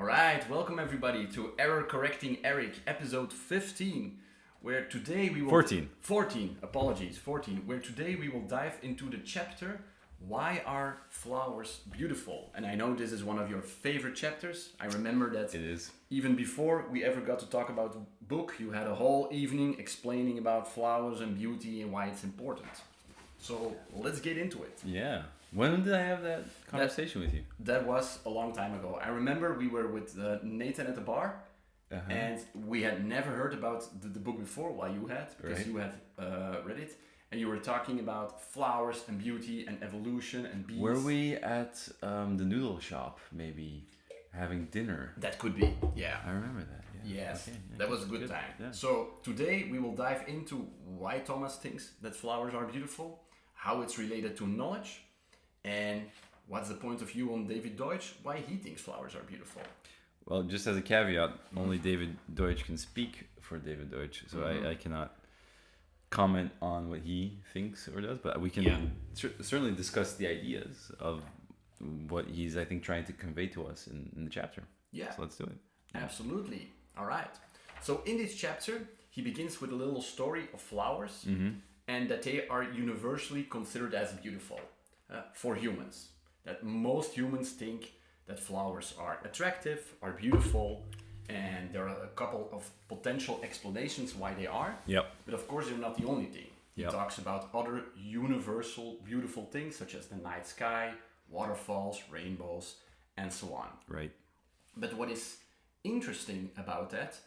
All right, welcome everybody to Error Correcting Erik, episode 15, where today we will 14, apologies, 14, where today we will dive into the chapter Why Are Flowers Beautiful? And I know this is one of your favorite chapters. I remember that it is. Even before we ever got to talk about the book, you had a whole evening explaining about flowers and beauty and why it's important. So let's get into it. Yeah. When did I have that conversation with you? That was a long time ago. I remember we were with Nathan at the bar, and we had never heard about the book before, while you had, because you had read it, and you were talking about flowers and beauty and evolution and bees. Were we at the noodle shop, maybe, having dinner? That could be, yeah. I remember that. Yeah. Yes, okay, yeah, that was a good time. Yeah. So today we will dive into why Thomas thinks that flowers are beautiful, how it's related to knowledge, and what's the point of view on David Deutsch, why he thinks flowers are beautiful. Well, just as a caveat, only David Deutsch can speak for David Deutsch, so I cannot comment on what he thinks or does, but we can certainly discuss the ideas of what he's, I think, trying to convey to us in the chapter. Yeah. So let's do it. Absolutely. All right. So in this chapter, he begins with a little story of flowers and that they are universally considered as beautiful for humans. That most humans think that flowers are attractive, are beautiful, and there are a couple of potential explanations why they are. Yep. But of course, they're not the only thing. He Yep. talks about other universal beautiful things such as the night sky, waterfalls, rainbows, and so on. Right. But what is interesting about that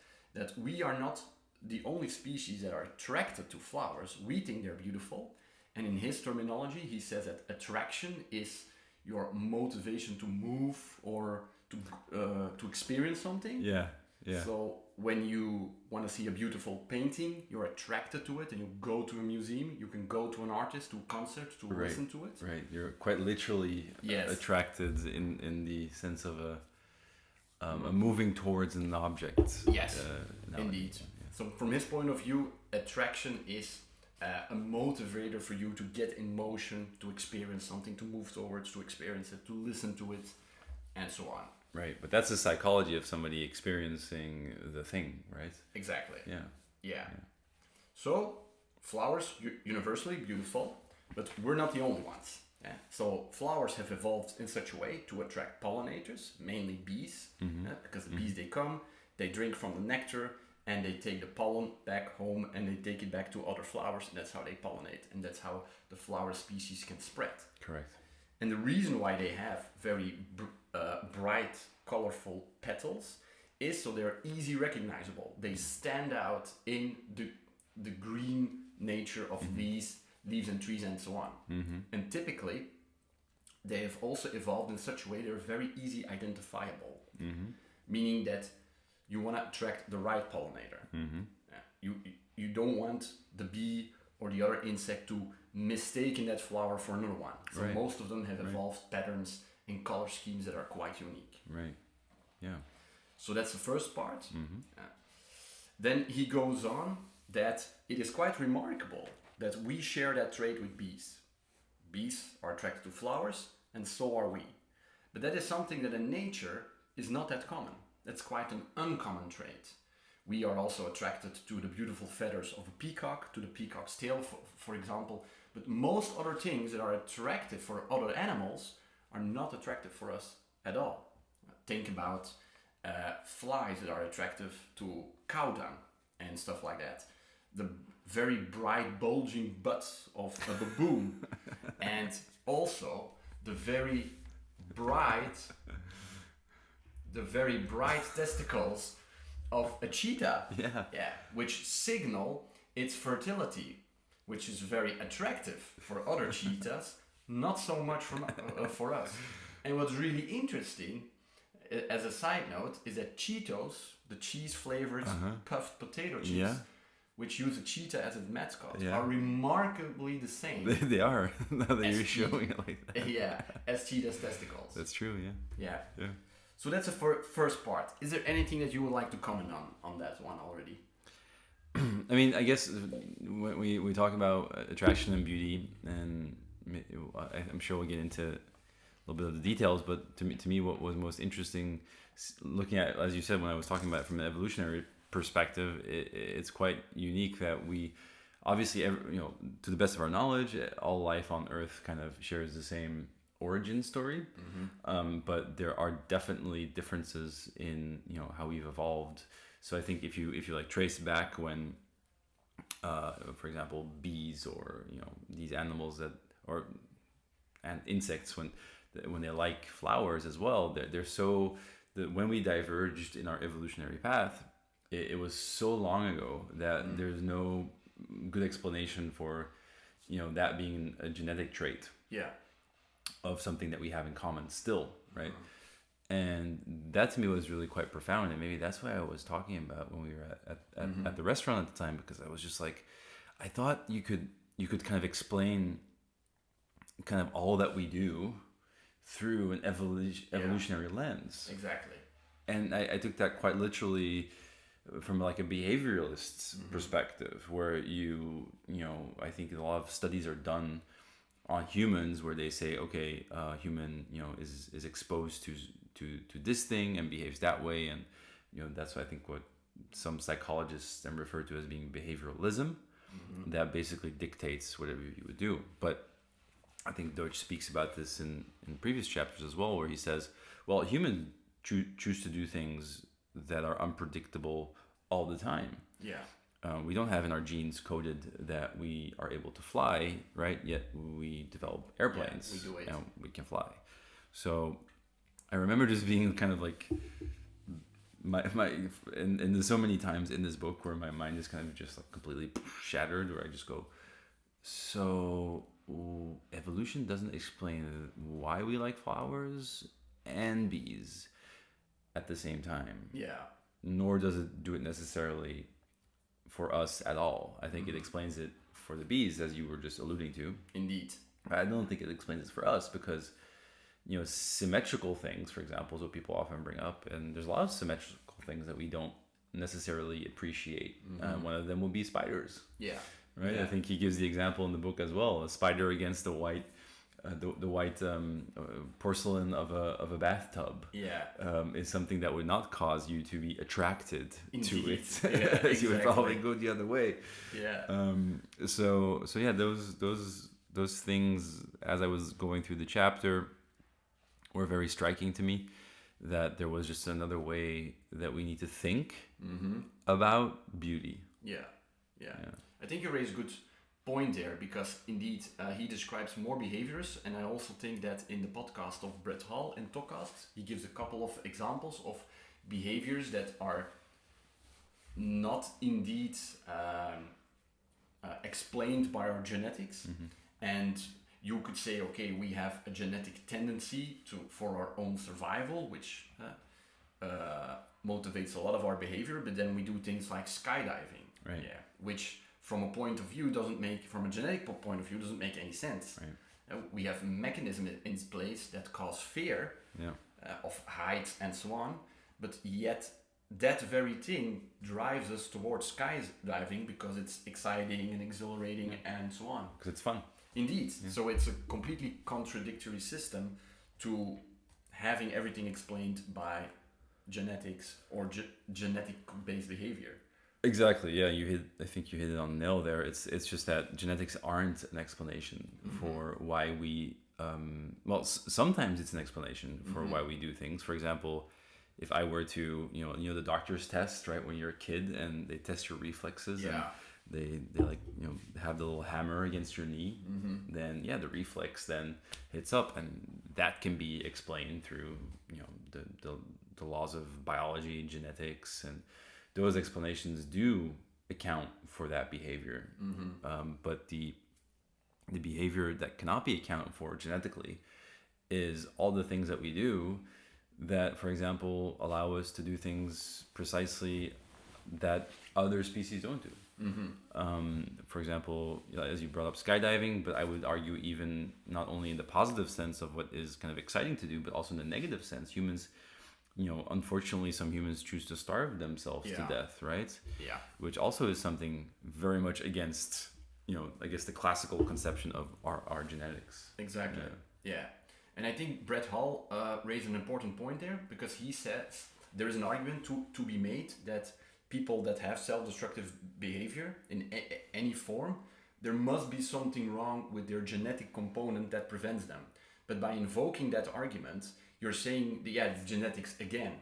we are not the only species that are attracted to flowers. We think they're beautiful. And in his terminology, he says that attraction is your motivation to move or to experience something. Yeah. Yeah. So when you want to see a beautiful painting, you're attracted to it and you go to a museum, you can go to an artist, to a concert, to listen to it. Right. You're quite literally attracted in the sense of a moving towards an object. Yes, indeed. Yeah. So from his point of view, attraction is a motivator for you to get in motion, to experience something, to move towards, to experience it, to listen to it, and so on. Right, but that's the psychology of somebody experiencing the thing, right? Exactly. Yeah. So flowers universally beautiful, but we're not the only ones. Yeah. So flowers have evolved in such a way to attract pollinators, mainly bees, because the bees, they come, they drink from the nectar, and they take the pollen back home and they take it back to other flowers, and that's how they pollinate, and that's how the flower species can spread. Correct. And the reason why they have very bright, colorful petals is so they're easy recognizable. They stand out in the green nature of these leaves and trees and so on. And typically, they have also evolved in such a way they're very easy identifiable, meaning that you want to attract the right pollinator. You don't want the bee or the other insect to mistake in that flower for another one. So most of them have evolved patterns and color schemes that are quite unique. Right. Yeah. So that's the first part. Then he goes on that it is quite remarkable that we share that trait with bees. Bees are attracted to flowers, and so are we. But that is something that in nature is not that common. That's quite an uncommon trait. We are also attracted to the beautiful feathers of a peacock, to the peacock's tail, for example. But most other things that are attractive for other animals are not attractive for us at all. Think about flies that are attractive to cow dung and stuff like that. The very bright bulging butts of a baboon and also the very bright testicles of a cheetah, which signal its fertility, which is very attractive for other cheetahs, not so much for us. And what's really interesting, as a side note, is that Cheetos, the cheese-flavored puffed potato chips, which use a cheetah as its mascot, are remarkably the same. They are, now that you're showing it like that. As cheetah's testicles. That's true, Yeah. So that's the first part. Is there anything that you would like to comment on that one already? I mean, I guess when we talk about attraction and beauty, and I'm sure we'll get into little bit of the details, but to me, what was most interesting, looking at, as you said, when I was talking about it from an evolutionary perspective, it's quite unique that we, obviously, to the best of our knowledge, all life on Earth kind of shares the same origin story, but there are definitely differences in how we've evolved. So I think if you like trace back when, for example, bees or these animals and insects when they like flowers as well, they're so that when we diverged in our evolutionary path, it was so long ago that there's no good explanation for that being a genetic trait of something that we have in common still, right? And that to me was really quite profound, and maybe that's why I was talking about when we were at the restaurant at the time, because I was just like, I thought you could kind of explain kind of all that we do through an evolutionary lens. Exactly. And I took that quite literally from like a behavioralist's perspective, where I think a lot of studies are done on humans where they say, okay, human is exposed to this thing and behaves that way, and that's I think what some psychologists then refer to as being behavioralism, that basically dictates whatever you would do. But I think Deutsch speaks about this in previous chapters as well, where he says, well, humans choose to do things that are unpredictable all the time. Yeah. We don't have in our genes coded that we are able to fly, right? Yet we develop airplanes, we do it. And we can fly. So I remember just being kind of like and there's so many times in this book where my mind is kind of just like completely shattered, where I just go, so evolution doesn't explain why we like flowers and bees at the same time. Yeah. Nor does it do it necessarily for us at all. I think it explains it for the bees, as you were just alluding to. Indeed. I don't think it explains it for us, because symmetrical things, for example, is what people often bring up, and there's a lot of symmetrical things that we don't necessarily appreciate. One of them will be spiders. Yeah. Right. Yeah. I think he gives the example in the book as well: a spider against the white porcelain of a bathtub. Yeah. Is something that would not cause you to be attracted Indeed. to it. Yeah, exactly. You would probably go the other way. Yeah. So yeah, those things, as I was going through the chapter, were very striking to me. That there was just another way that we need to think about beauty. Yeah. I think you raise a good point there, because indeed he describes more behaviors, and I also think that in the podcast of Brett Hall and Tokast, he gives a couple of examples of behaviors that are not indeed explained by our genetics, and you could say, okay, we have a genetic tendency for our own survival, which motivates a lot of our behavior, but then we do things like skydiving, right? Yeah, which from a point of view from a genetic point of view doesn't make any sense. Right. We have mechanisms in place that cause fear of heights and so on, but yet that very thing drives us towards skydiving because it's exciting and exhilarating and so on. Because it's fun. Indeed. Yeah. So it's a completely contradictory system to having everything explained by genetics or genetic-based behavior. Exactly. Yeah, I think you hit it on the nail there. It's just that genetics aren't an explanation for why we. Sometimes it's an explanation for why we do things. For example, if I were to, the doctor's test, right, when you're a kid and they test your reflexes, and they like have the little hammer against your knee, then the reflex then hits up, and that can be explained through the laws of biology, genetics, and those explanations do account for that behavior. But the behavior that cannot be accounted for genetically is all the things that we do that, for example, allow us to do things precisely that other species don't do. For example, as you brought up skydiving, but I would argue even not only in the positive sense of what is kind of exciting to do, but also in the negative sense. Humans, unfortunately, some humans choose to starve themselves to death, right? Yeah. Which also is something very much against, I guess the classical conception of our genetics. Exactly. Yeah. And I think Brett Hall raised an important point there, because he says there is an argument to be made that people that have self-destructive behavior in any form, there must be something wrong with their genetic component that prevents them. But by invoking that argument, you're saying, yeah, it's genetics again.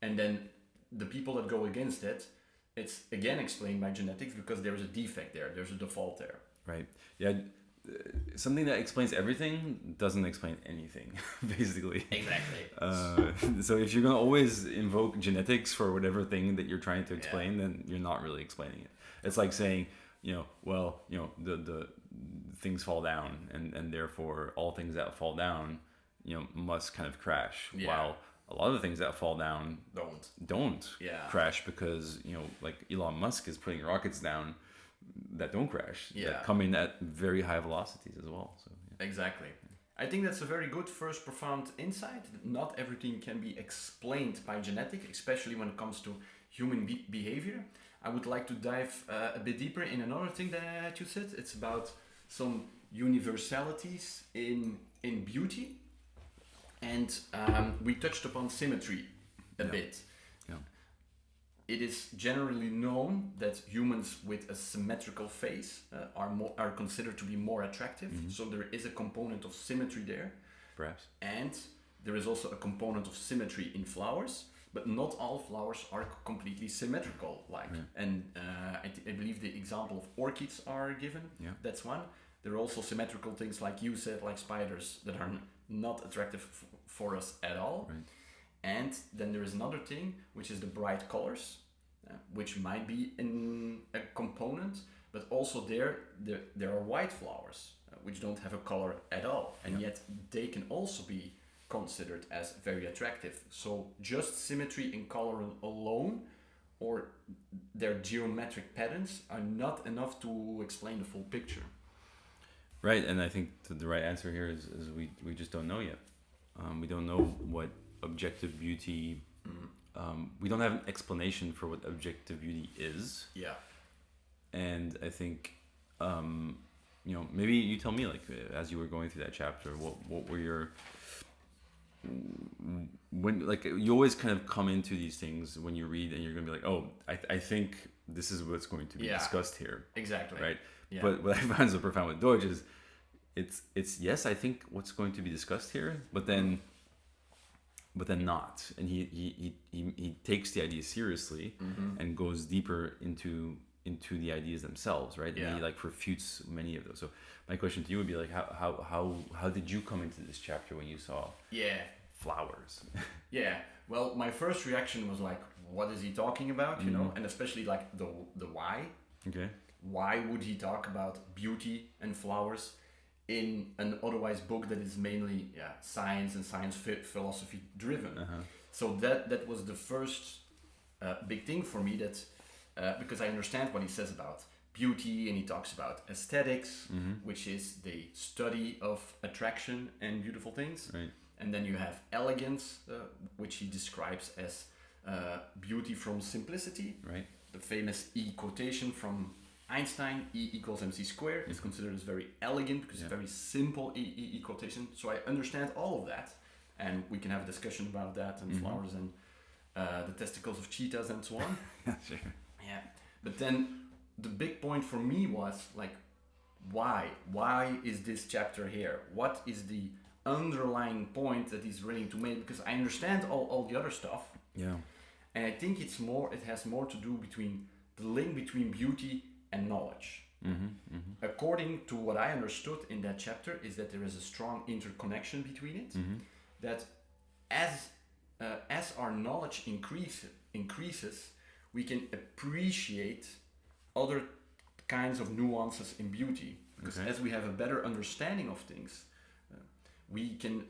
And then the people that go against it, it's again explained by genetics because there is a defect there, there's a default there. Right. Yeah. Something that explains everything doesn't explain anything, basically. Exactly. So if you're going to always invoke genetics for whatever thing that you're trying to explain, then you're not really explaining it. It's like saying, the things fall down, and therefore all things that fall down, must kind of crash. Yeah. While a lot of the things that fall down don't crash, because, like Elon Musk is putting rockets down that don't crash, that come in at very high velocities as well. So exactly. I think that's a very good first profound insight. Not everything can be explained by genetic, especially when it comes to human behavior. I would like to dive a bit deeper in another thing that you said. It's about some universalities in beauty, and we touched upon symmetry a bit. It is generally known that humans with a symmetrical face are considered to be more attractive. Mm-hmm. So there is a component of symmetry there. Perhaps. And there is also a component of symmetry in flowers, but not all flowers are completely symmetrical. And I believe the example of orchids are given. Yeah. That's one. There are also symmetrical things, like you said, like spiders, that are not attractive for us at all. Right. And then there is another thing, which is the bright colors, which might be in a component, but also there are white flowers, which don't have a color at all, and yet they can also be considered as very attractive. So just symmetry in color alone, or their geometric patterns, are not enough to explain the full picture. Right, and I think the right answer here is we just don't know yet. We don't know what objective beauty. We don't have an explanation for what objective beauty is. Yeah. And I think, maybe you tell me, like, as you were going through that chapter, what were your, when, like, you always kind of come into these things when you read and you're going to be like, oh, I think this is what's going to be discussed here. Exactly. Right. Yeah. But what I find so profound with Deutsch is it's yes, I think what's going to be discussed here, but then not. And he takes the idea seriously and goes deeper into the ideas themselves, right? Yeah. And he like refutes many of those. So my question to you would be like, how did you come into this chapter when you saw flowers? Yeah. Well, my first reaction was like, what is he talking about? You know, and especially like the why. Okay. Why would he talk about beauty and flowers in an otherwise book that is mainly science and science philosophy driven? So that was the first big thing for me, that because I understand what he says about beauty, and he talks about aesthetics, which is the study of attraction and beautiful things. Right. And then you have elegance, which he describes as beauty from simplicity. Right. The famous E quotation from Einstein, E equals mc squared, is considered as very elegant because it's a very simple E quotation. So I understand all of that, and we can have a discussion about that and flowers and the testicles of cheetahs and so on. Sure. Yeah. But then the big point for me was like, why? Why is this chapter here? What is the underlying point that he's willing to make? Because I understand all the other stuff. Yeah. And I think it has more to do between the link between beauty and knowledge. According to what I understood in that chapter, is that there is a strong interconnection between it. That as our knowledge increases, we can appreciate other kinds of nuances in beauty. Because as we have a better understanding of things, we can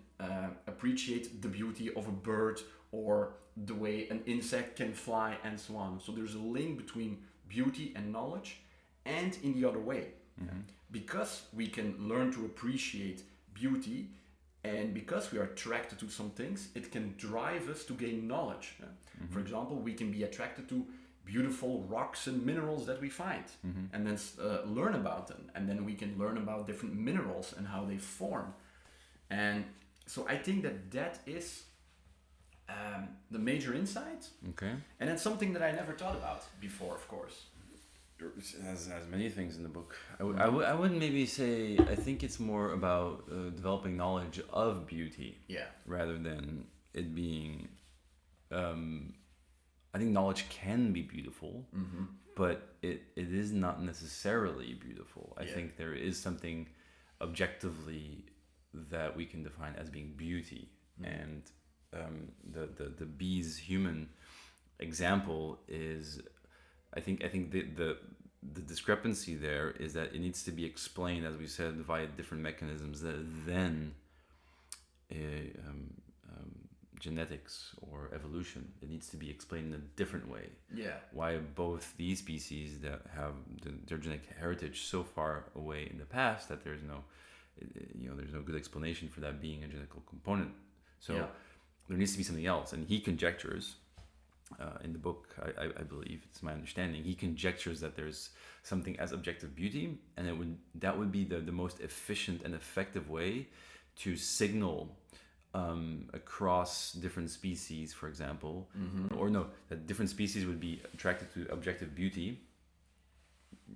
appreciate the beauty of a bird, or the way an insect can fly, and so on. So there's a link between beauty and knowledge, and in the other way. Because we can learn to appreciate beauty, and because we are attracted to some things, it can drive us to gain knowledge. For example, we can be attracted to beautiful rocks and minerals that we find, and then learn about them. And then we can learn about different minerals and how they form. And So I think that is the major insight, Okay. and it's something that I never thought about before, of course. As many things in the book. I wouldn't maybe say, I think it's more about developing knowledge of beauty Yeah. rather than it being, I think knowledge can be beautiful, but it is not necessarily beautiful. I think there is something objectively that we can define as being beauty. And the bee's human example is, I think the discrepancy there is that it needs to be explained, as we said, via different mechanisms than genetics or evolution. It needs to be explained in a different way. Yeah. Why both these species that have their genetic heritage so far away in the past that there's no good explanation for that being a genetical component. So there needs to be something else, and he conjectures. In the book, I believe, it's my understanding, he conjectures that there's something as objective beauty, and that would be the most efficient and effective way to signal across different species, for example, or no, that different species would be attracted to objective beauty,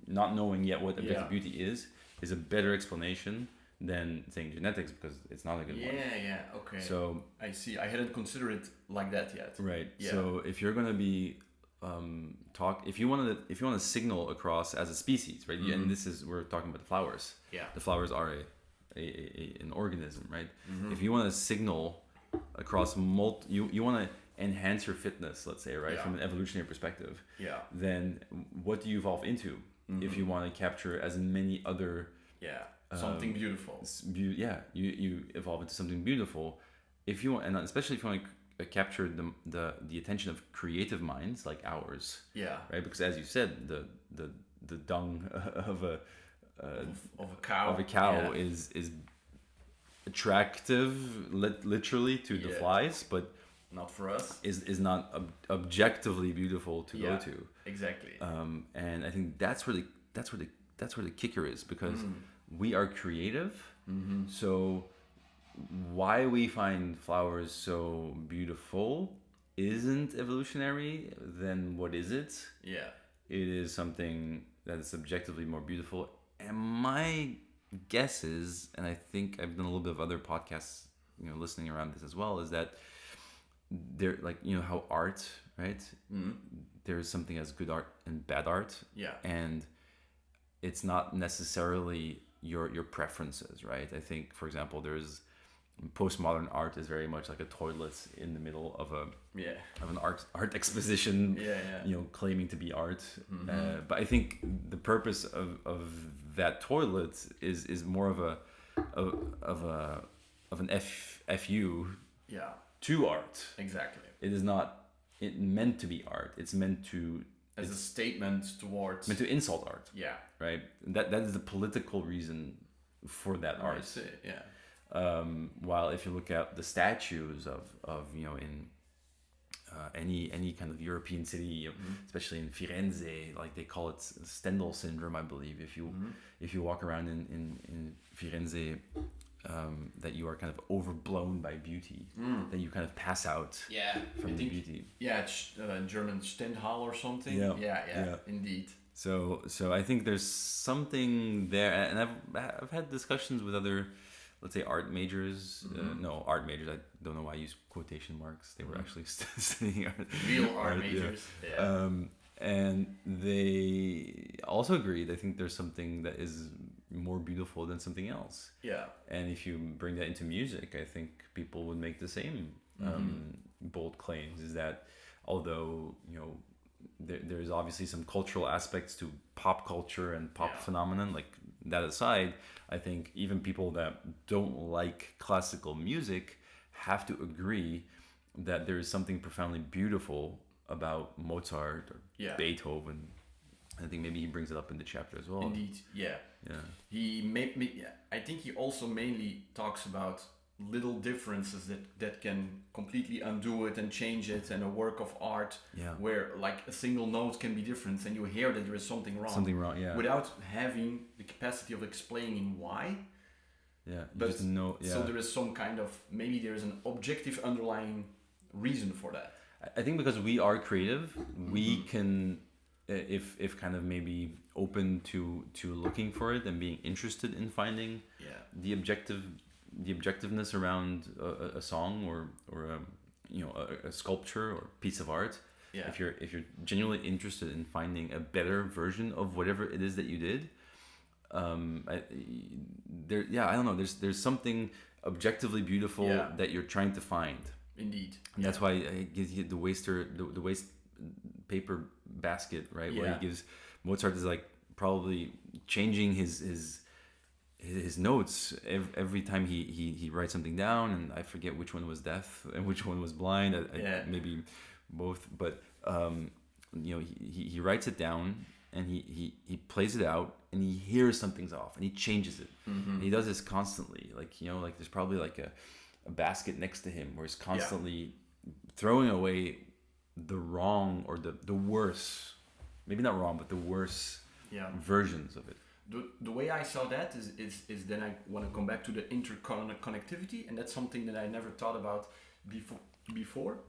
not knowing yet what objective beauty is a better explanation than saying genetics, because it's not a good one. Yeah, okay. So I see. I hadn't considered it like that yet. Right. Yeah. So if you're gonna be if you want to signal across as a species, right? And this is, we're talking about the flowers. Yeah. The flowers are an organism, right? If you want to signal across you want to enhance your fitness, let's say, right, from an evolutionary perspective. Yeah. Then what do you evolve into if you want to capture as many other something beautiful. You evolve into something beautiful. If you want, and especially if you want to capture the attention of creative minds like ours. Yeah. Right, because as you said, the dung of a cow is attractive, literally to the flies, but not for us. Is not objectively beautiful to go to. Exactly. And I think that's where the kicker is, because we are creative. So why we find flowers so beautiful isn't evolutionary. Then what is it? Yeah. It is something that is subjectively more beautiful. And my guess is, and I think I've done a little bit of other podcasts, listening around this as well, is that there, like, how art, right? There's something as good art and bad art. Yeah. And it's not necessarily your preferences, right? I think, for example, there's postmodern art is very much like a toilet in the middle of an art exposition, claiming to be art. But I think the purpose of that toilet is more of an fu to art. Exactly. It is not meant to be art. It's meant to as a statement towards meant to insult art. Yeah. Right. That is the political reason for that art. I see. Yeah. While if you look at the statues of in any kind of European city, especially in Firenze, like they call it Stendhal syndrome, I believe. If you walk around in Firenze, that you are kind of overblown by beauty, that you kind of pass out from the beauty. Yeah, it's in German Stendhal or something. Yeah, indeed. So I think there's something there, and I've had discussions with other, let's say, art majors. No, art majors. I don't know why I use quotation marks. They were actually studying art. Real art majors. Yeah. And they also agreed. I think there's something that is more beautiful than something else. Yeah. And if you bring that into music, I think people would make the same bold claims. Is that although there's obviously some cultural aspects to pop culture and pop phenomenon, like that aside, I think even people that don't like classical music have to agree that there is something profoundly beautiful about Mozart or Beethoven. I think maybe he brings it up in the chapter as well. Indeed, yeah. I think he also mainly talks about little differences that can completely undo it and change it, and a work of art where like a single note can be different and you hear that there is something wrong. Something wrong, yeah. Without having the capacity of explaining why. Yeah, you But just know. Yeah. so there is some kind of, maybe there is an objective underlying reason for that. I think because we are creative, we can, if kind of maybe open to looking for it and being interested in finding the objectiveness around a song or a sculpture or piece of art. Yeah. If you're genuinely interested in finding a better version of whatever it is that you did, I don't know. There's something objectively beautiful that you're trying to find. Indeed. And that's why he gives you the waste paper basket, right? Where he gives Mozart is like probably changing his notes every time he writes something down, and I forget which one was deaf and which one was blind. Maybe both, but he writes it down and he plays it out and he hears something's off and he changes it. And he does this constantly. Like there's probably like a basket next to him where he's constantly throwing away the wrong or the worse, maybe not wrong, but the worse versions of it. The way I saw that is then I want to come back to the interconnectivity, and that's something that I never thought about before.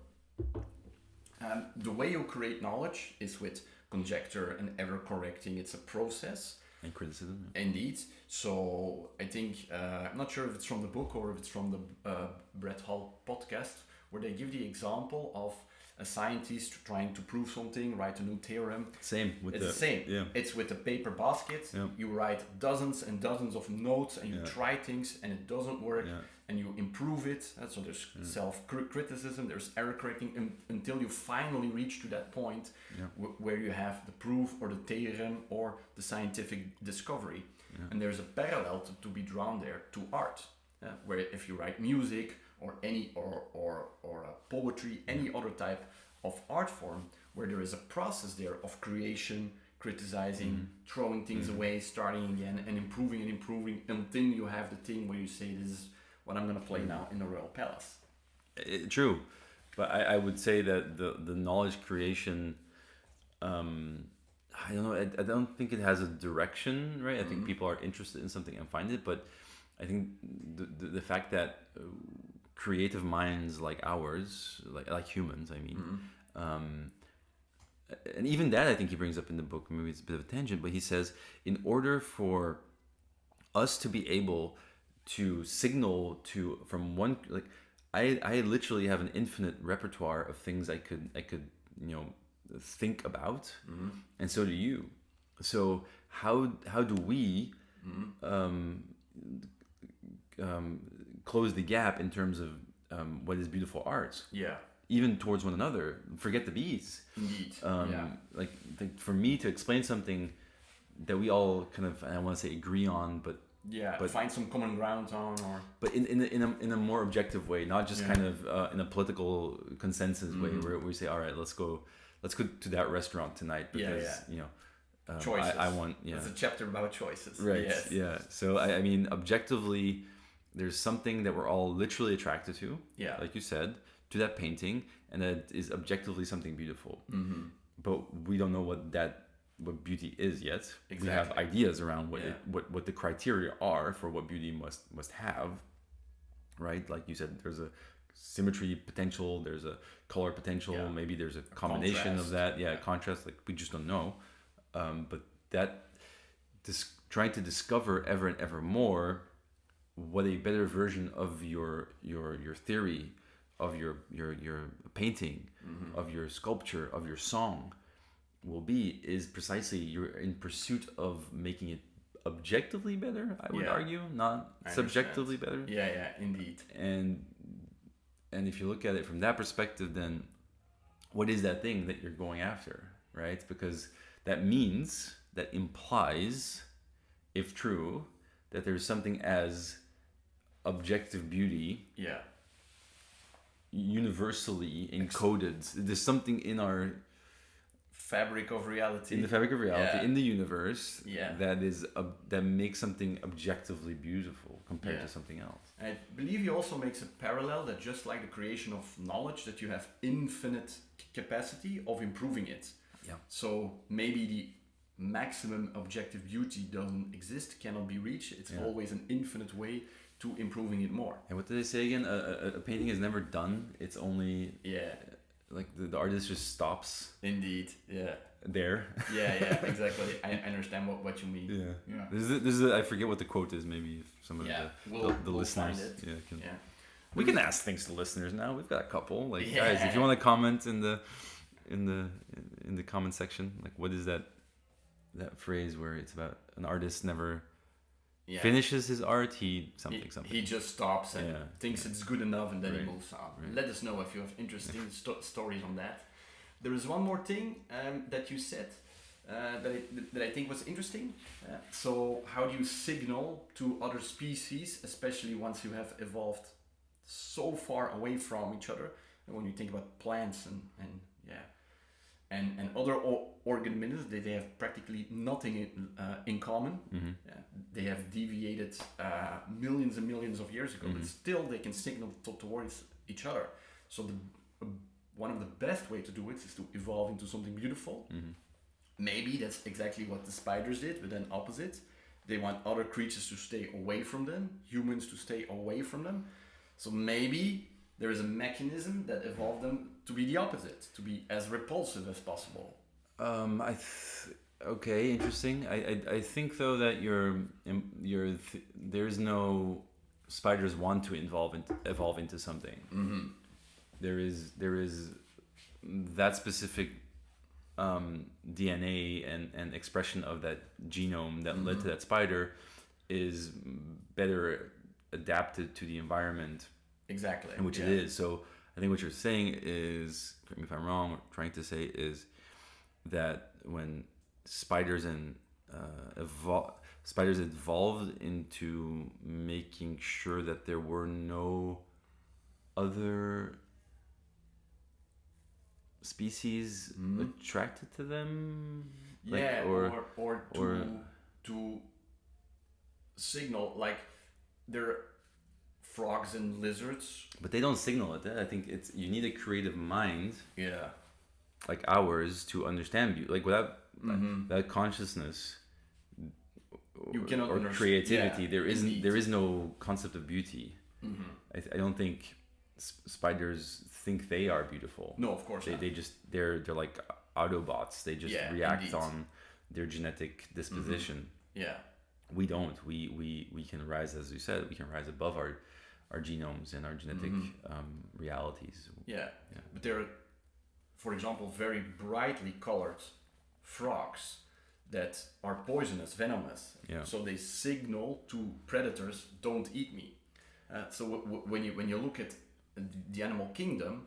The way you create knowledge is with conjecture and ever correcting. It's a process. And criticism. Indeed. So I think, I'm not sure if it's from the book or if it's from the Brett Hall podcast, where they give the example of a scientist trying to prove something, write a new theorem. Same. It's the same. Yeah. It's with a paper basket. Yeah. You write dozens and dozens of notes and you try things and it doesn't work and you improve it. So there's self-criticism, there's error correcting until you finally reach to that point where you have the proof or the theorem or the scientific discovery. Yeah. And there's a parallel to be drawn there to art, where if you write music or any or poetry, any other type of art form, where there is a process there of creation, criticizing, throwing things away, starting again, and improving until you have the thing where you say, this is what I'm going to play now in the Royal Palace. True, but I would say that the knowledge creation, I don't know, I don't think it has a direction, right? I think people are interested in something and find it, but I think the fact that creative minds like ours, like humans, I mean, and even that I think he brings up in the book, maybe it's a bit of a tangent, but he says in order for us to be able to signal from one, like I literally have an infinite repertoire of things I could think about, and so do you. So how do we close the gap in terms of what is beautiful art? Yeah. Even towards one another. Forget the bees. Indeed. Like for me to explain something that we all kind of, I don't want to say agree on, but find some common ground on, but in a more objective way, not just kind of in a political consensus way where we say, all right, let's go to that restaurant tonight because choices. I want There's a chapter about choices. Right. Yes. Yeah. So I mean, objectively, there's something that we're all literally attracted to. Yeah. Like you said, to that painting, and that is objectively something beautiful. Mm-hmm. But we don't know what beauty is yet. Exactly. We have ideas around what the criteria are for what beauty must have, right? Like you said, there's a symmetry potential, there's a color potential, maybe there's a combination of that. Contrast, like we just don't know. But that trying to discover ever and ever more what a better version of your theory, of your painting, of your sculpture, of your song will be, is precisely you're in pursuit of making it objectively better, I would argue, not subjectively better. Yeah, indeed. And if you look at it from that perspective, then what is that thing that you're going after, right? Because that implies, if true, that there's something as objective beauty universally encoded. There's something in our fabric of reality, in the universe, that makes something objectively beautiful compared to something else. And I believe he also makes a parallel that just like the creation of knowledge, that you have infinite capacity of improving it. Yeah. So maybe maximum objective beauty doesn't exist, cannot be reached. It's always an infinite way to improving it more. And what did they say again? A painting is never done. It's only like the artist just stops. Indeed, yeah. There. Yeah, exactly. I understand what you mean. Yeah. This is I forget what the quote is. Maybe if some of the listeners. Can. We can ask things to listeners now. We've got a couple. Like guys, if you want to comment in the comment section, like what is that phrase where it's about an artist never finishes his art, something. He just stops and thinks it's good enough, and then he moves on. Right. Let us know if you have interesting stories on that. There is one more thing that you said that I think was interesting. So how do you signal to other species, especially once you have evolved so far away from each other? And when you think about plants and other organisms, they have practically nothing in common. They have deviated millions and millions of years ago, but still they can signal towards each other. So one of the best way to do it is to evolve into something beautiful. Maybe that's exactly what the spiders did, but then opposite. They want other creatures to stay away from them, humans to stay away from them. So maybe there is a mechanism that evolved them to be the opposite, to be as repulsive as possible. Okay, interesting. I think though that there's no spiders want to evolve into something. There is that specific DNA and expression of that genome that led to that spider is better adapted to the environment. Exactly. In which it is. So I think what you're saying is, correct me if I'm wrong, what I'm trying to say is that when spiders evolved into making sure that there were no other species attracted to them, or to signal, like they're frogs and lizards, but they don't signal it. I think you need a creative mind, like ours, to understand beauty. Like without that consciousness, you cannot or creativity, there is no concept of beauty. I don't think spiders think they are beautiful. No, of course not. They're like Autobots. They just react on their genetic disposition. We don't. We can rise, as you said, we can rise above our genomes and our genetic realities. But there are, for example, very brightly colored frogs that are poisonous, venomous. So they signal to predators, don't eat me. So when you look at the animal kingdom,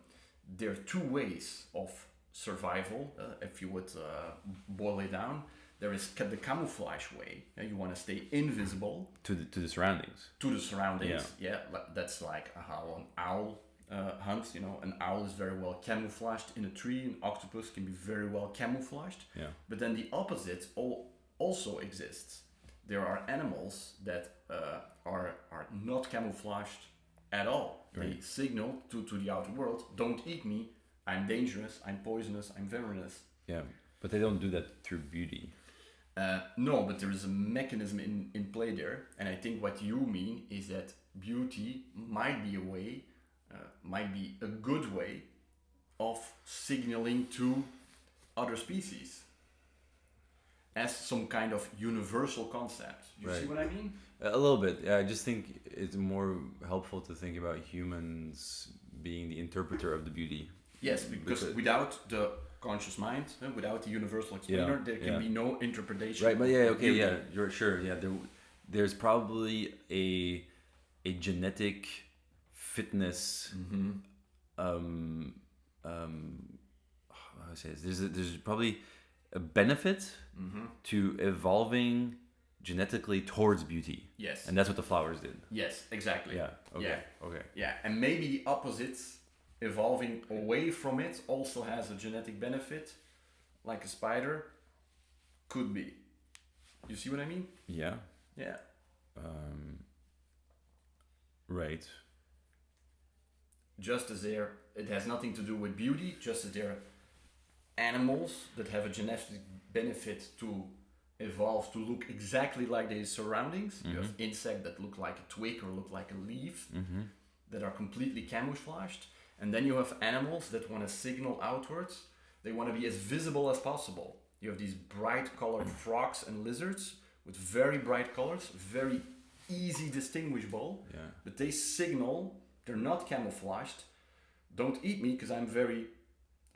there are two ways of survival, if you would boil it down. There is the camouflage way. You want to stay invisible to the surroundings. That's like how an owl hunts. An owl is very well camouflaged in a tree. An octopus can be very well camouflaged. But then the opposite also exists. There are animals that are not camouflaged at all. They signal to the outer world, don't eat me, I'm dangerous, I'm poisonous, I'm venomous. But they don't do that through beauty. No, but there is a mechanism in play there, and I think what you mean is that beauty might be a way, might be a good way of signaling to other species as some kind of universal concept. You see what I mean? A little bit. Yeah, I just think it's more helpful to think about humans being the interpreter of the beauty. Yes, because without the conscious mind, without the universal explainer, there can be no interpretation. Right, but you're sure. Yeah, there's probably a genetic fitness. How do I say this? There's probably a benefit to evolving genetically towards beauty. Yes. And that's what the flowers did. Yes, exactly. Yeah. Okay. Okay. Yeah, and maybe the opposites, evolving away from it, also has a genetic benefit, like a spider could be. You see what I mean? Yeah. Yeah. Right. Just as it has nothing to do with beauty, just as they're animals that have a genetic benefit to evolve to look exactly like their surroundings. You have insects that look like a twig or look like a leaf that are completely camouflaged. And then you have animals that want to signal outwards. They want to be as visible as possible. You have these bright colored frogs and lizards with very bright colors, very easy distinguishable, but they signal, they're not camouflaged. Don't eat me because I'm very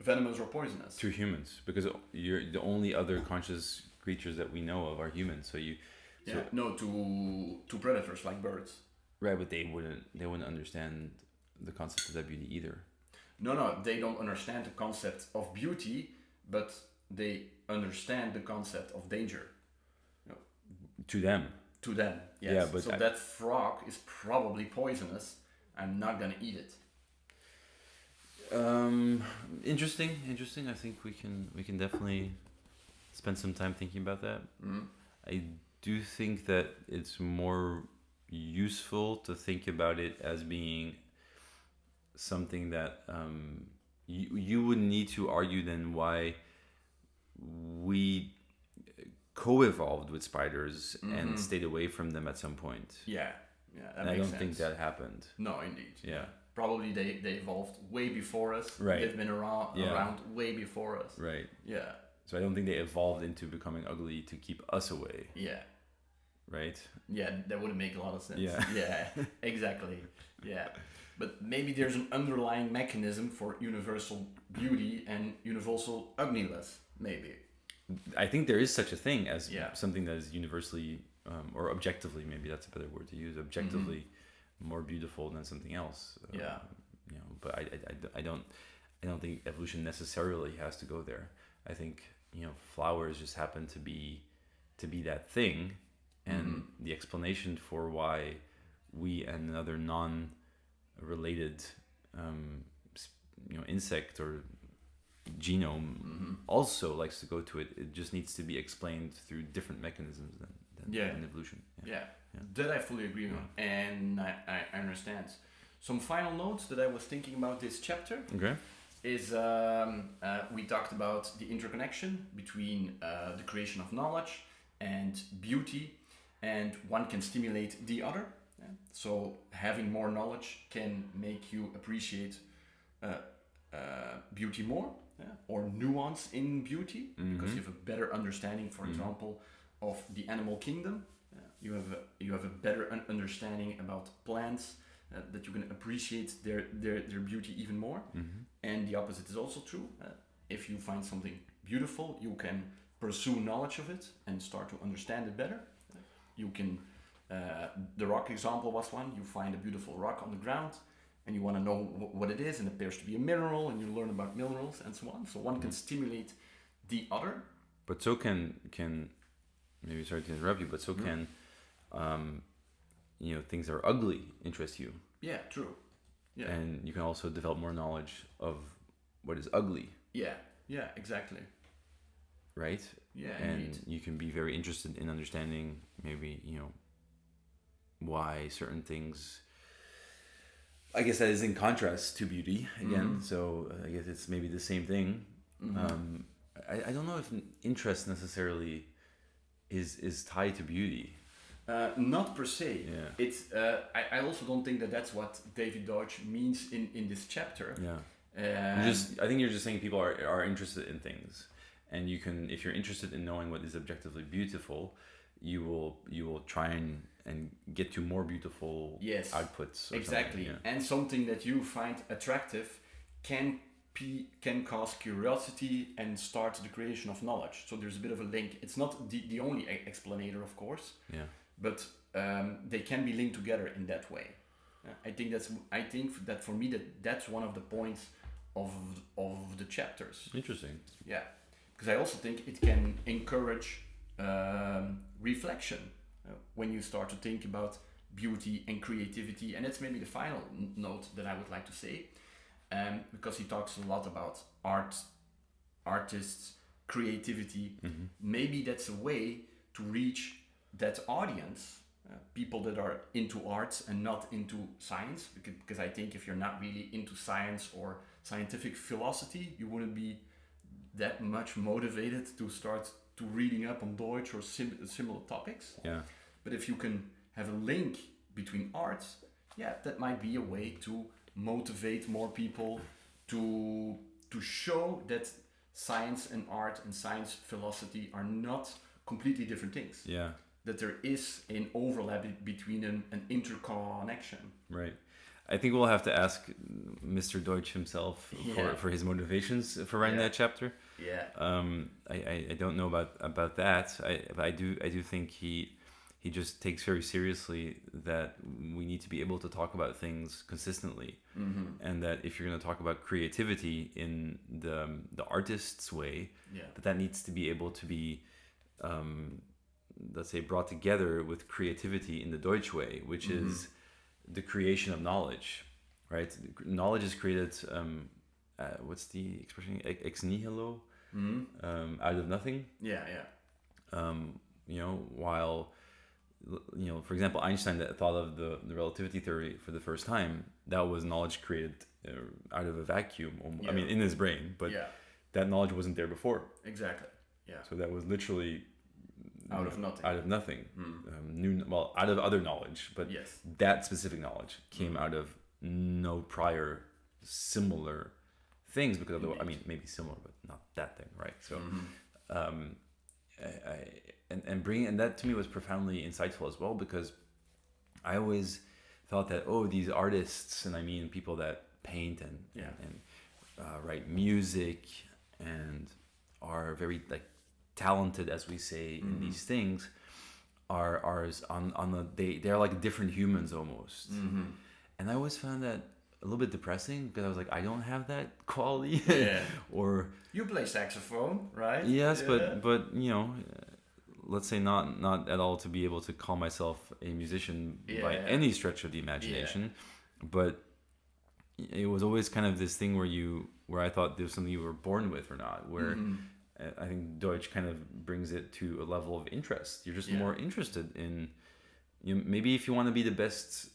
venomous or poisonous. To humans, because you're the only other conscious creatures that we know of are humans. So to predators like birds. Right, but they wouldn't understand the concept of that beauty either. No, they don't understand the concept of beauty, but they understand the concept of danger. To them. To them, yes. Yeah, but that frog is probably poisonous. I'm not gonna eat it. Interesting. I think we can definitely spend some time thinking about that. I do think that it's more useful to think about it as being something that you would need to argue then why we co-evolved with spiders and stayed away from them at some point. Yeah, that and makes I don't sense. think that happened. No, indeed. Yeah. Probably they evolved way before us. Right. They've been around way before us. Right. Yeah. So I don't think they evolved into becoming ugly to keep us away. Yeah. Right? Yeah, that would make a lot of sense. Yeah. Yeah, exactly. Yeah. But maybe there's an underlying mechanism for universal beauty and universal ugliness, maybe. I think there is such a thing as something that is universally or objectively, maybe that's a better word to use, objectively more beautiful than something else. But I don't think evolution necessarily has to go there. I think flowers just happen to be that thing, and the explanation for why we and another non-related insect or genome also likes to go to it. It just needs to be explained through different mechanisms than in evolution. Yeah, that I fully agree on, and I understand. Some final notes that I was thinking about this chapter is we talked about the interconnection between the creation of knowledge and beauty, and one can stimulate the other. So having more knowledge can make you appreciate beauty more, or nuance in beauty, because you have a better understanding, for example, of the animal kingdom. You have a better understanding about plants, that you can appreciate their beauty even more. And the opposite is also true. If you find something beautiful, you can pursue knowledge of it and start to understand it better. You can the rock example was one. You find a beautiful rock on the ground and you want to know what it is, and it appears to be a mineral, and you learn about minerals and so on. So one can stimulate the other. But so can maybe, sorry to interrupt you, but so can things that are ugly interest you. Yeah, true. Yeah. And you can also develop more knowledge of what is ugly. Yeah, exactly. Right? Yeah, and indeed. You can be very interested in understanding maybe, why certain things, I guess that is in contrast to beauty again. So I guess it's maybe the same thing. I don't know if interest necessarily is tied to beauty. Not per se. Yeah. It's. I also don't think that that's what David Deutsch means in this chapter. Yeah. I think you're just saying people are interested in things, and you can, if you're interested in knowing what is objectively beautiful, you will try and get to more beautiful outputs. Exactly. Yeah. And something that you find attractive can cause curiosity and start the creation of knowledge. So there's a bit of a link. It's not the only explanator, of course. Yeah. But they can be linked together in that way. I think that for me that's one of the points of the chapters. Interesting. Yeah, because I also think it can encourage reflection when you start to think about beauty and creativity, and that's maybe the final note that I would like to say, because he talks a lot about art, artists, creativity. Maybe that's a way to reach that audience, people that are into arts and not into science, because I think if you're not really into science or scientific philosophy, you wouldn't be that much motivated to start to reading up on Deutsch or similar topics. Yeah. But if you can have a link between arts, yeah, that might be a way to motivate more people to show that science and art and science philosophy are not completely different things. Yeah. That there is an overlap between them, an interconnection. Right. I think we'll have to ask Mr. Deutsch himself for his motivations for writing that chapter. Yeah. I don't know about that. I do think he just takes very seriously that we need to be able to talk about things consistently, and that if you're going to talk about creativity in the artist's way, that needs to be able to be, let's say, brought together with creativity in the Deutsch way, which is the creation of knowledge, right? Knowledge is created, what's the expression? Ex nihilo, out of nothing. Yeah. While, for example, Einstein that thought of the relativity theory for the first time, that was knowledge created out of a vacuum. I mean, in his brain, but that knowledge wasn't there before. Exactly. Yeah. So that was literally out of nothing. Out of nothing. Out of other knowledge, but that specific knowledge came out of no prior similar things, because otherwise, I mean, maybe similar, but not that thing, right? So, and that to me was profoundly insightful as well, because I always thought that, these artists, and I mean people that paint and write music and are very like talented, as we say, in these things, are on they're like different humans almost. And I always found that a little bit depressing, because I was like, I don't have that quality. Or you play saxophone, right? Yes, but let's say not at all to be able to call myself a musician by any stretch of the imagination. But it was always kind of this thing where I thought there was something you were born with or not, where I think Deutsch kind of brings it to a level of interest. You're just more interested in, maybe if you want to be the best,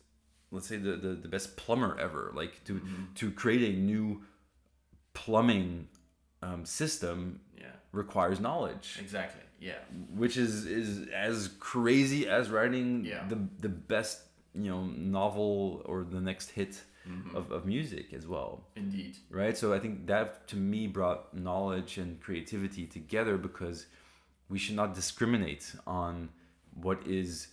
let's say the best plumber ever, like to create a new plumbing system requires knowledge. Exactly. Yeah. Which is as crazy as writing the best novel or the next hit of music as well. Indeed. Right? So I think that to me brought knowledge and creativity together, because we should not discriminate on what is,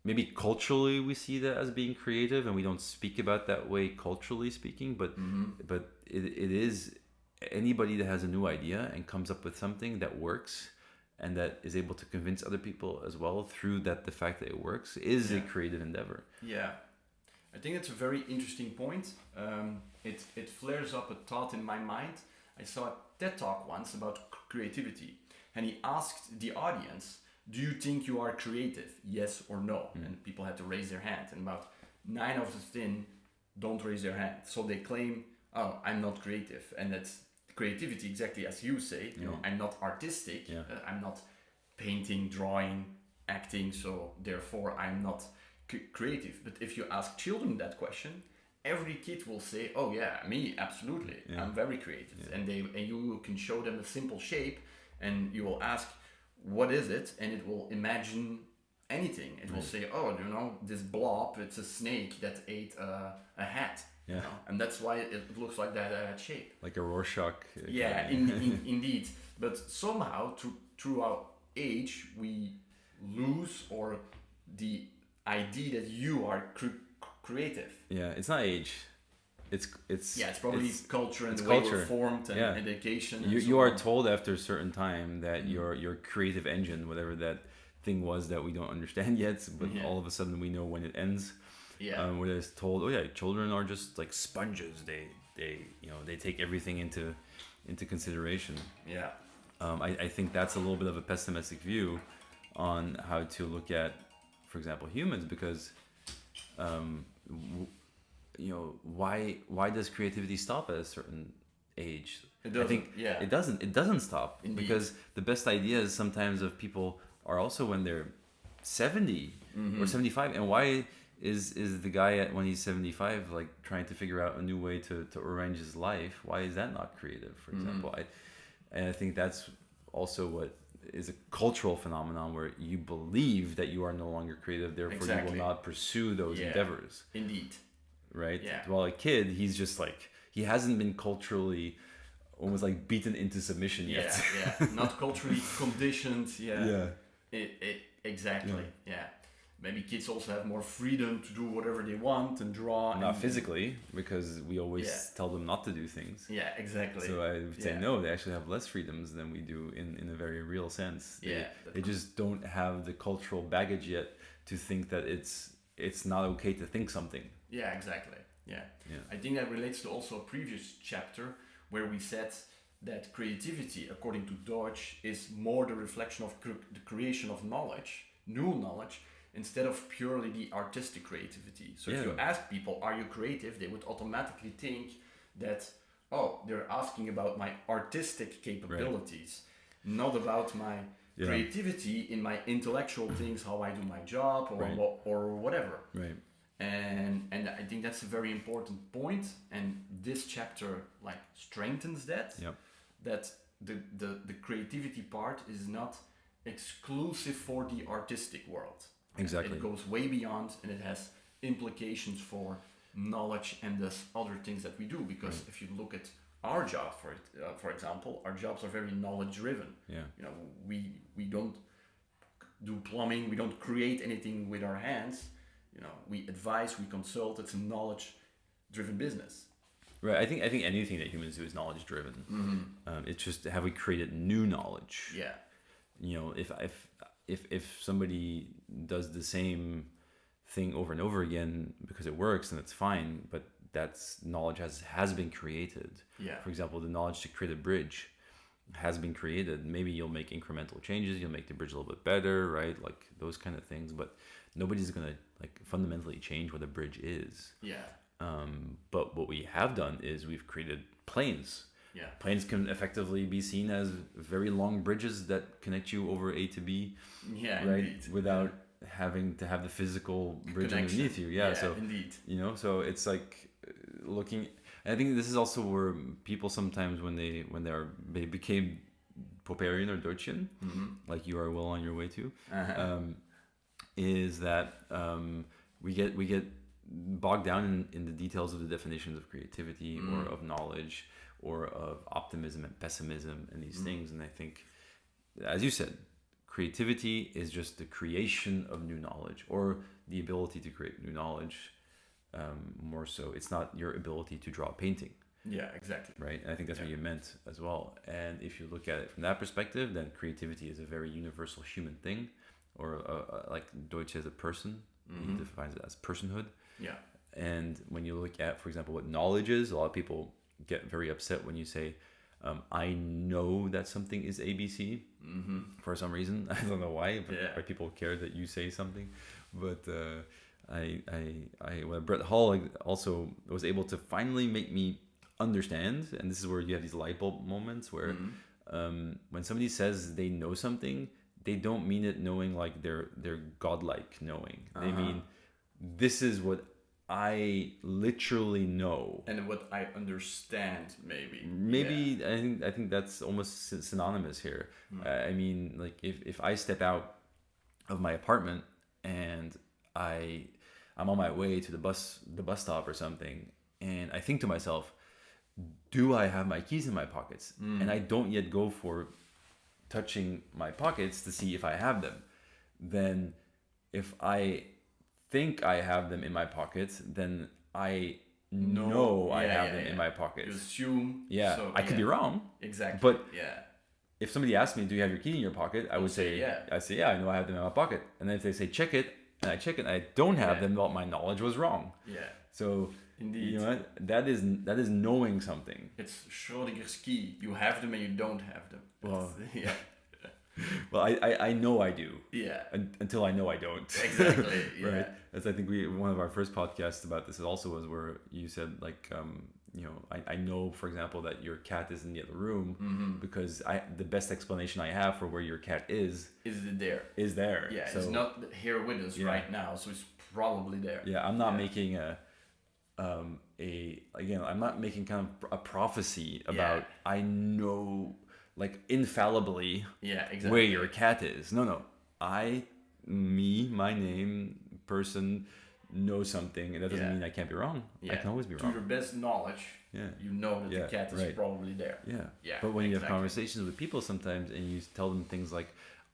maybe culturally we see that as being creative, and we don't speak about that way culturally speaking, but it is anybody that has a new idea and comes up with something that works and that is able to convince other people as well through the fact that it works is a creative endeavor. Yeah. I think it's a very interesting point. It flares up a thought in my mind. I saw a TED Talk once about creativity, and he asked the audience, do you think you are creative? Yes or no? And people had to raise their hand, and about 9 out of 10 don't raise their hand. So they claim, oh, I'm not creative. And that's creativity, exactly as you say. I'm not artistic. I'm not painting, drawing, acting, so therefore I'm not creative. But if you ask children that question, every kid will say, oh yeah, me, absolutely. I'm very creative. And you can show them a simple shape, and you will ask, what is it? And it will imagine anything. It will say, oh, this blob, it's a snake that ate a hat. And that's why it looks like that shape. Like a Rorschach. Indeed. But somehow, through our age, we lose the idea that you are creative. Yeah, it's not age. It's probably culture and the culture. way we're formed and education. And you are told after a certain time that your creative engine, whatever that thing was that we don't understand yet, but all of a sudden we know when it ends. Where it's told, children are just like sponges. They take everything into consideration. I think that's a little bit of a pessimistic view on how to look at, for example, humans, because why does creativity stop at a certain age? I think it doesn't stop. Indeed. Because the best ideas sometimes of people are also when they're 70 or 75. And why is the guy when he's 75 like trying to figure out a new way to arrange his life? Why is that not creative, for example? And I think that's also what is a cultural phenomenon where you believe that you are no longer creative, therefore you will not pursue those endeavors. Indeed. Right? Yeah. While a kid, he's just like, he hasn't been culturally almost like beaten into submission yet. Yeah. Not culturally conditioned. Yeah. Exactly. Yeah. Maybe kids also have more freedom to do whatever they want and draw. Not physically, because we always tell them not to do things. Yeah, exactly. So I would say no, they actually have less freedoms than we do in a very real sense. They just don't have the cultural baggage yet to think that it's not okay to think something. Yeah, exactly. Yeah. I think that relates to also a previous chapter where we said that creativity, according to Deutsch, is more the reflection of the creation of knowledge, new knowledge, instead of purely the artistic creativity. So if you ask people, are you creative? They would automatically think that, oh, they're asking about my artistic capabilities, not about my creativity in my intellectual things, how I do my job or whatever. Right. And I think that's a very important point, and this chapter like strengthens that. That the creativity part is not exclusive for the artistic world. Exactly. It goes way beyond, and it has implications for knowledge and thus other things that we do. Because if you look at our job, for example, our jobs are very knowledge driven. Yeah. You know, we don't do plumbing, we don't create anything with our hands. You know, we advise, we consult. It's a knowledge driven business. Right. I think anything that humans do is knowledge driven. Mm-hmm. It's just, have we created new knowledge? Yeah. You know, if somebody does the same thing over and over again because it works, then it's fine. But that's knowledge has been created. Yeah. For example, the knowledge to create a bridge has been created. Maybe you'll make incremental changes. You'll make the bridge a little bit better, right? Like those kind of things. But nobody's gonna like fundamentally change what a bridge is. Yeah. But what we have done is we've created planes. Yeah. Planes can effectively be seen as very long bridges that connect you over A to B. Yeah, right. Indeed. Without having to have the physical bridge connection underneath you. Yeah, so indeed. You know, so it's like looking. I think this is also where people sometimes when they became Popperian or Deutschian, like you are well on your way to, is that we get bogged down in the details of the definitions of creativity or of knowledge or of optimism and pessimism and these things. And I think, as you said, creativity is just the creation of new knowledge or the ability to create new knowledge. More so, it's not your ability to draw a painting. Yeah, exactly. Right. And I think that's what you meant as well. And if you look at it from that perspective, then creativity is a very universal human thing, or like Deutsch is a person. He defines it as personhood. Yeah. And when you look at, for example, what knowledge is, a lot of people get very upset when you say, I know that something is ABC for some reason. I don't know why, but why people care that you say something. But when Brett Hall also was able to finally make me understand, and this is where you have these light bulb moments where when somebody says they know something, they don't mean it knowing like they're godlike knowing. They mean, this is what I literally know, and what I understand. Maybe I think that's almost synonymous here. I mean, like if I step out of my apartment and I'm on my way to the bus stop or something, and I think to myself, do I have my keys in my pockets? And I don't yet go for touching my pockets to see if I have them. Then if I think I have them in my pockets, then I know I have them in my pockets. You assume. Yeah, so, I could be wrong. Exactly. But if somebody asked me, do you have your key in your pocket? I would say, I say, yeah, I know I have them in my pocket. And then if they say, check it, and I check it, and I don't have them, well, my knowledge was wrong. Yeah. So, indeed. You know what? That is knowing something. It's Schrödinger's key. You have them and you don't have them. Well, yeah. Well, I know I do. Yeah. Until I know I don't. Exactly. Yeah. Right. That's I think one of our first podcasts about this also was where you said like you know, I know, for example, that your cat isn't in the other room because the best explanation I have for where your cat is there. Yeah, so, it's not here with us right now, so it's probably there. Yeah, I'm not making I'm not making kind of a prophecy about I know like infallibly Yeah, exactly. where your cat is. No. My name, person, know something, and that doesn't mean I can't be wrong. Yeah. I can always be To wrong. your best knowledge, you know that the cat is probably there. Yeah. But when you have conversations with people sometimes and you tell them things like,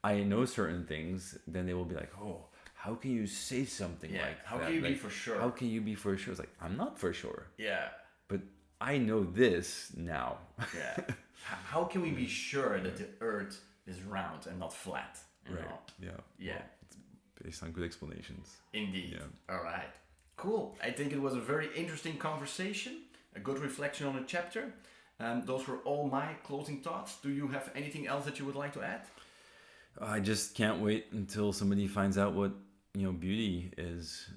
I know certain things, then they will be like, oh, how can you say something like how that? can you like, be for sure? How can you be for sure? It's like, I'm not for sure. Yeah. But I know this now. Yeah. How can we be sure that the earth is round and not flat? You know? Yeah. Yeah. Well, it's based on good explanations. Indeed. Yeah. All right. Cool. I think it was a very interesting conversation, a good reflection on the chapter. Those were all my closing thoughts. Do you have anything else that you would like to add? I just can't wait until somebody finds out what beauty is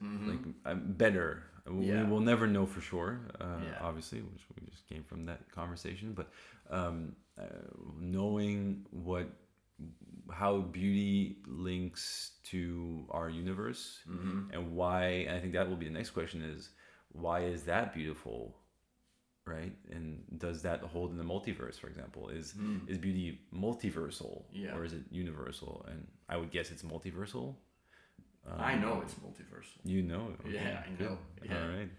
better. We will never know for sure, obviously, which we just came from that conversation. But knowing how beauty links to our universe and why, and I think that will be the next question is, why is that beautiful, right? And does that hold in the multiverse, for example? Is beauty multiversal or is it universal? And I would guess it's multiversal. I know it's multiversal. You know it. Okay, yeah, I know. Yeah. All right.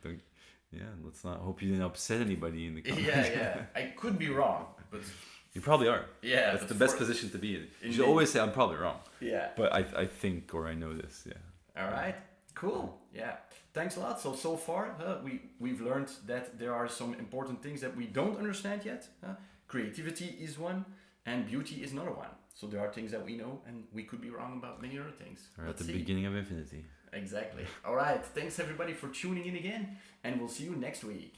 Let's not hope you didn't upset anybody in the comments. Yeah. I could be wrong, but... You probably are. Yeah. That's the best position to be in. You should always say, I'm probably wrong. Yeah. But I think, or I know this, yeah. All right. Cool. Yeah. Thanks a lot. So far, we've learned that there are some important things that we don't understand yet. Creativity is one, and beauty is another one. So there are things that we know, and we could be wrong about many other things. We're at the beginning of infinity. Exactly. All right. Thanks everybody for tuning in again, and we'll see you next week.